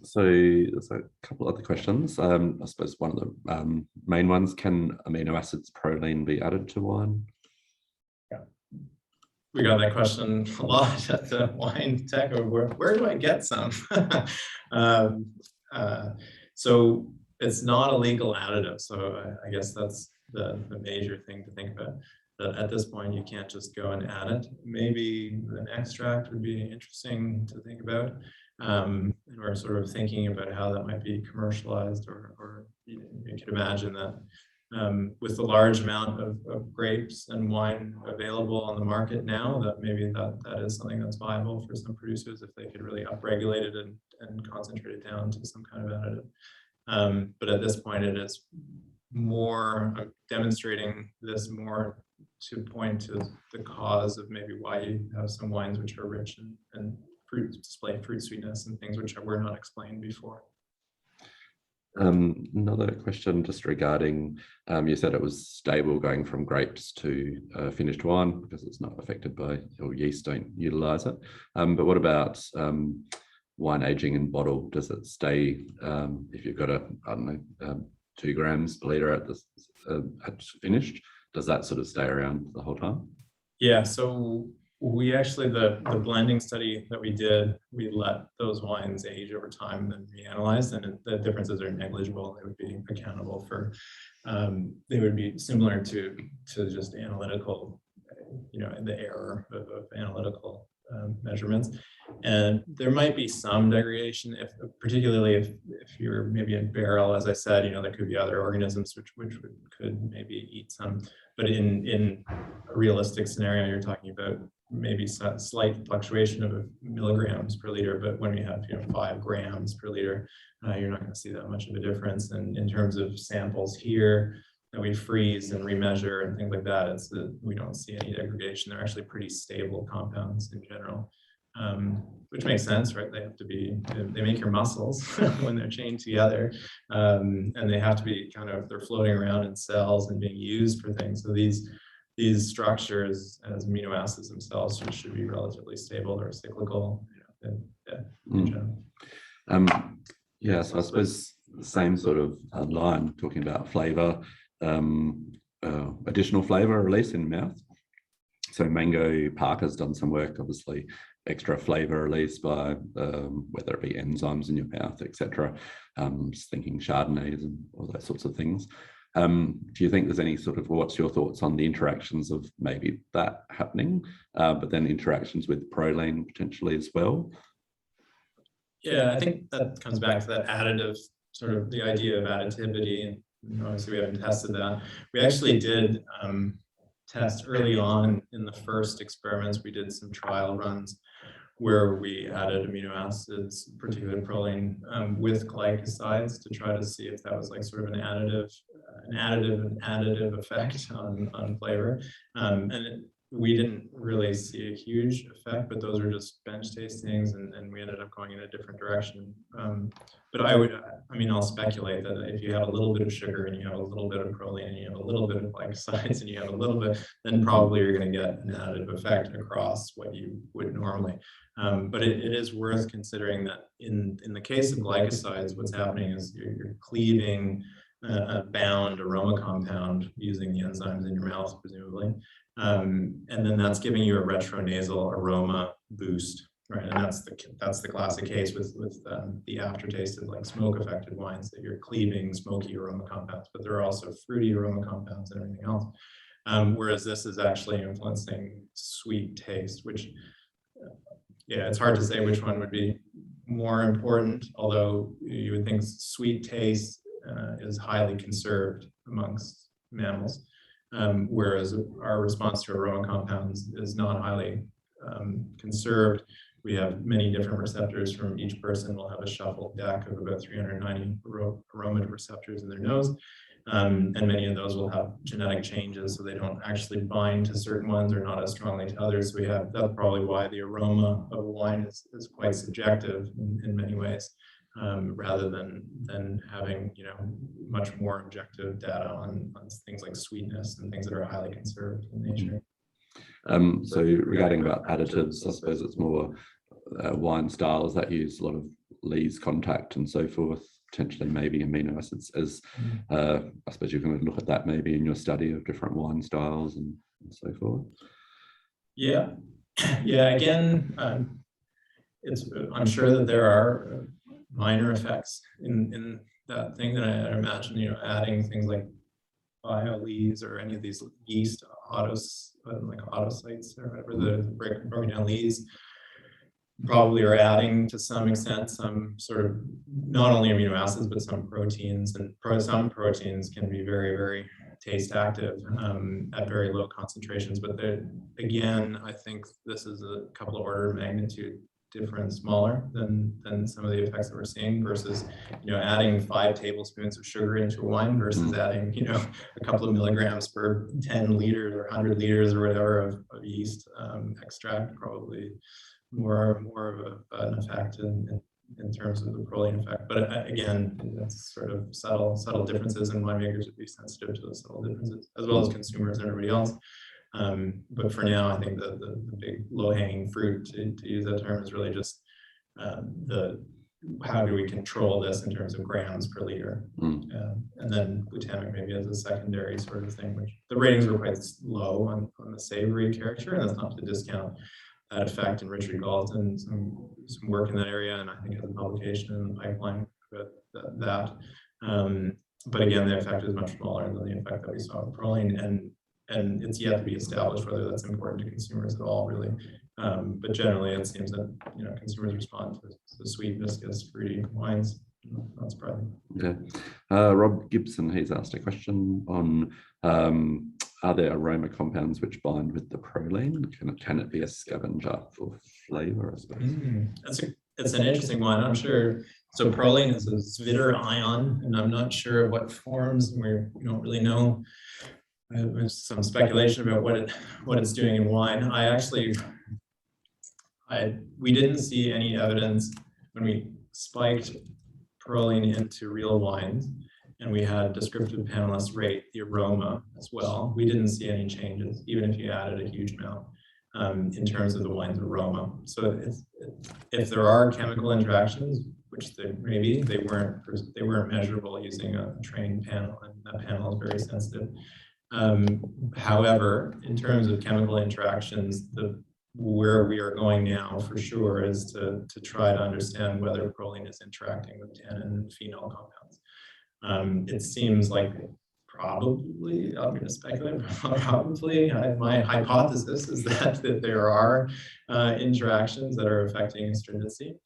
So there's a couple other questions. I suppose one of the main ones, can amino acids proline be added to wine? Yeah, we got that question a lot at the wine tech. Where do I get some? So it's not a legal additive. So I guess that's the major thing to think about. That at this point you can't just go and add it. Maybe an extract would be interesting to think about. And we're sort of thinking about how that might be commercialized, or you could imagine that with the large amount of grapes and wine available on the market now, that maybe that is something that's viable for some producers if they could really upregulate it and concentrate it down to some kind of additive. But at this point, it is more demonstrating this more to point to the cause of maybe why you have some wines which are rich and display fruit sweetness and things which were not explained before. Another question just regarding, you said it was stable going from grapes to finished wine because it's not affected by, or yeast don't utilize it. But what about wine aging in bottle? Does it stay, if you've got 2 grams per liter at finished, does that sort of stay around the whole time? Yeah, so we actually, the blending study that we did, we let those wines age over time and then reanalyzed, and the differences are negligible. They would be accountable for, they would be similar to just analytical, the error of analytical measurements. And there might be some degradation, particularly if you're maybe in barrel, as I said, there could be other organisms which could maybe eat some. But in a realistic scenario, you're talking about maybe slight fluctuation of milligrams per liter. But when we have 5 grams per liter, you're not going to see that much of a difference. And in terms of samples here that we freeze and remeasure and things like that, we don't see any degradation. They're actually pretty stable compounds in general. Which makes sense, right? They make your muscles when they're chained together, and they have to be they're floating around in cells and being used for things. So these these structures as amino acids themselves should be relatively stable or cyclical, in general. Yeah, so I suppose the same sort of line, talking about flavour, additional flavour release in mouth. So Mango Park has done some work, obviously, extra flavour release by whether it be enzymes in your mouth, etc. Just thinking Chardonnays and all those sorts of things. Do you think there's any sort of, what's your thoughts on the interactions of maybe that happening, but then interactions with proline potentially as well? Yeah, I think that comes back to that additive, sort of the idea of additivity. And obviously we haven't tested that. We actually did test early on in the first experiments. We did some trial runs where we added amino acids, particularly proline, with glycosides to try to see if that was like sort of an additive effect on flavor. We didn't really see a huge effect, but those are just bench tastings, and we ended up going in a different direction. But I'll speculate that if you have a little bit of sugar and you have a little bit of proline and you have a little bit of glycosides and you have a little bit, then probably you're going to get an additive effect across what you would normally. But it is worth considering that in the case of glycosides, what's happening is you're cleaving a bound aroma compound using the enzymes in your mouth, presumably. And then that's giving you a retronasal aroma boost, right? And that's the classic case with the aftertaste of like smoke affected wines, that you're cleaving smoky aroma compounds, but there are also fruity aroma compounds and everything else. Whereas this is actually influencing sweet taste, which, yeah, it's hard to say which one would be more important, although you would think sweet taste is highly conserved amongst mammals. Whereas our response to aroma compounds is not highly conserved. We have many different receptors. From each person will have a shuffled deck of about 390 aroma receptors in their nose. And many of those will have genetic changes, so they don't actually bind to certain ones or not as strongly to others. So that's probably why the aroma of a wine is quite subjective in many ways. Rather than having much more objective data on things like sweetness and things that are highly conserved in nature. So regarding about additives, I suppose it's more wine styles that use a lot of lees contact and so forth, potentially maybe amino acids, as I suppose you can look at that maybe in your study of different wine styles and so forth. Yeah, again, I'm sure that there are minor effects in that thing, that I imagine, adding things like bio-lees or any of these yeast autocytes or whatever, the broken down lees, probably are adding to some extent some sort of not only amino acids but some proteins, and some proteins can be very, very taste active at very low concentrations. But again, I think this is a couple of order of magnitude different, smaller than some of the effects that we're seeing, versus adding 5 tablespoons of sugar into a wine versus adding a couple of milligrams per 10 liters or 100 liters or whatever of yeast extract. Probably more of an effect in terms of the proline effect. But again, that's sort of subtle differences, and winemakers would be sensitive to those subtle differences, as well as consumers and everybody else. But for now, I think the big low-hanging fruit, to use that term, is really just how do we control this in terms of grams per liter, and then glutamic maybe as a secondary sort of thing, which the ratings were quite low on the savory character, and that's not to discount that effect. And Richard Galton, some work in that area, and I think has a publication in the pipeline about that. But again, the effect is much smaller than the effect that we saw with proline, and it's yet to be established whether that's important to consumers at all, really. But generally, it seems that consumers respond to sweet, viscous, fruity wines. Not surprising. Okay. Rob Gibson, he's asked a question on are there aroma compounds which bind with the proline? Can it be a scavenger for flavour, I suppose? It's an interesting one. I'm sure. So proline is a Zwitter ion, and I'm not sure what forms. We don't really know. There's some speculation about what it's doing in wine. We didn't see any evidence when we spiked proline into real wines and we had descriptive panelists rate the aroma as well. We didn't see any changes, even if you added a huge amount in terms of the wine's aroma. So if there are chemical interactions, which maybe they weren't measurable using a trained panel, and that panel is very sensitive. However, in terms of chemical interactions, where we are going now for sure is to try to understand whether proline is interacting with tannin and phenol compounds. It seems like probably, I'm going to speculate, probably, my hypothesis is that there are interactions that are affecting astringency,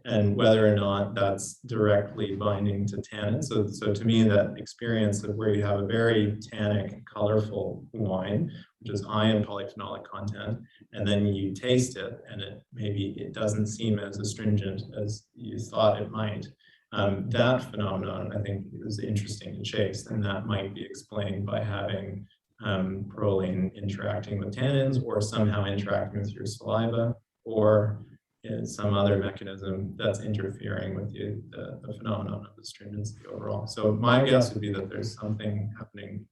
and whether or not that's directly binding to tannin. So to me, that experience of where you have a very tannic, colorful wine, which is high in polyphenolic content, and then you taste it, and maybe it doesn't seem as astringent as you thought it might. That phenomenon, I think, is interesting to chase, and that might be explained by having proline interacting with tannins, or somehow interacting with your saliva, or in some other mechanism that's interfering with the phenomenon of astringency overall. So my guess would be that there's something happening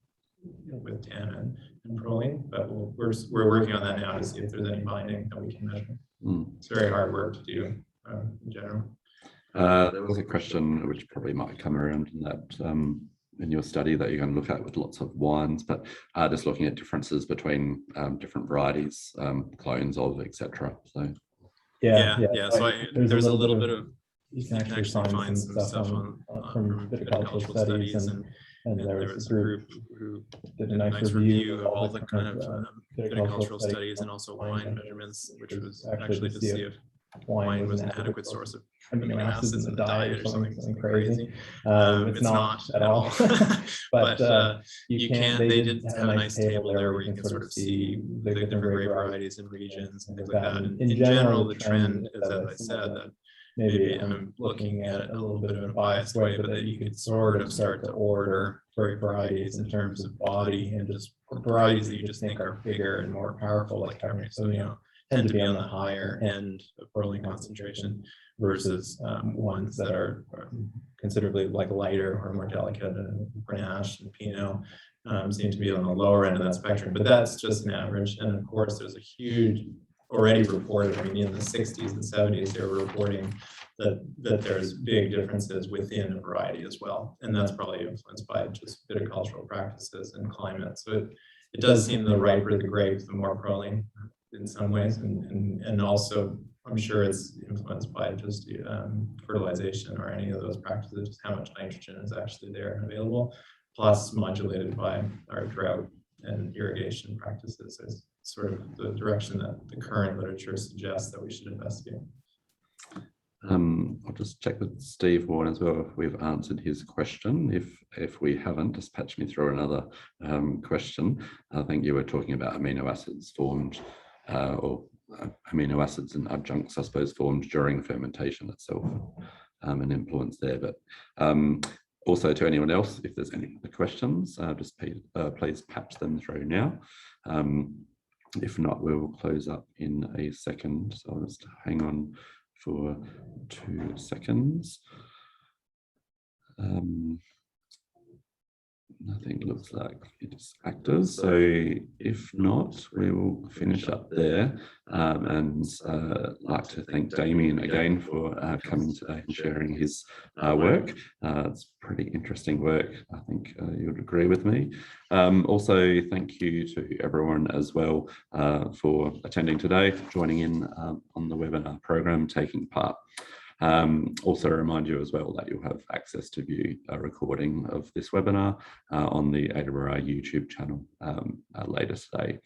with tannin and proline, but we're working on that now to see if there's any binding that we can measure. It's very hard work to do in general. There was a question which probably might come around in that in your study that you're going to look at with lots of wines, but just looking at differences between different varieties, clones of, etc. So yeah. So there's a little bit of, you can actually find some stuff from viticultural studies, and there was a group who did a nice review of all the kind of viticultural studies and also wine measurements, which was actually to see if wine was an adequate source of amino acids in the diet or something crazy. It's not at all. But you can, they did have a nice table there where you can sort of see the different grape varieties and regions and things like that. And in general, the trend is, as I said, that maybe I'm looking at it a little bit in a biased way, but that you could sort of start to order grape varieties in terms of body, and just varieties that you just think are bigger and more powerful, like Cabernet Sauvignon, tend to be on the higher end of proline concentration, versus ones that are considerably like lighter or more delicate. Grenache and Pinot seem to be on the lower end of that spectrum, but that's just an average. And of course, there's a huge already reported, I mean, in the 60s and 70s, they were reporting that there's big differences within a variety as well. And that's probably influenced by just viticultural practices and climate. So it does seem the riper the grapes, the more proline in some ways. And also, I'm sure it's influenced by just fertilization or any of those practices, just how much nitrogen is actually there and available, plus modulated by our drought and irrigation practices is sort of the direction that the current literature suggests that we should investigate. I'll just check with Steve Warren as well if we've answered his question. If we haven't, just patch me through another question. I think you were talking about amino acids formed, or amino acids and adjuncts, I suppose, formed during fermentation itself, an influence there. But also to anyone else, if there's any other questions, just please patch them through now. If not, we'll close up in a second. So I'll just hang on for 2 seconds. Nothing looks like it's active, so if not, we will finish up there. And like to thank Damien again for coming today and sharing his work. It's pretty interesting work, I think you would agree with me. Also, thank you to everyone as well for attending today, joining in on the webinar program, taking part. Also remind you as well that you'll have access to view a recording of this webinar on the Adabra YouTube channel later today.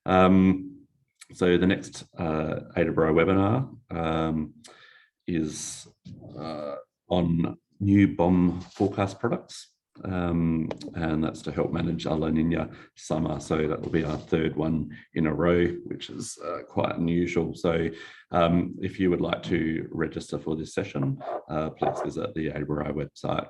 So the next Adabra webinar is on new bomb forecast products, and that's to help manage our La Nina summer. So that will be our 3rd one in a row, which is quite unusual. So if you would like to register for this session, please visit the Adabra website.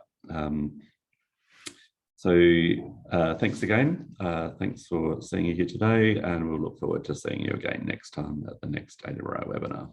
Thanks again. Thanks for seeing you here today, and we'll look forward to seeing you again next time at the next Adabra webinar.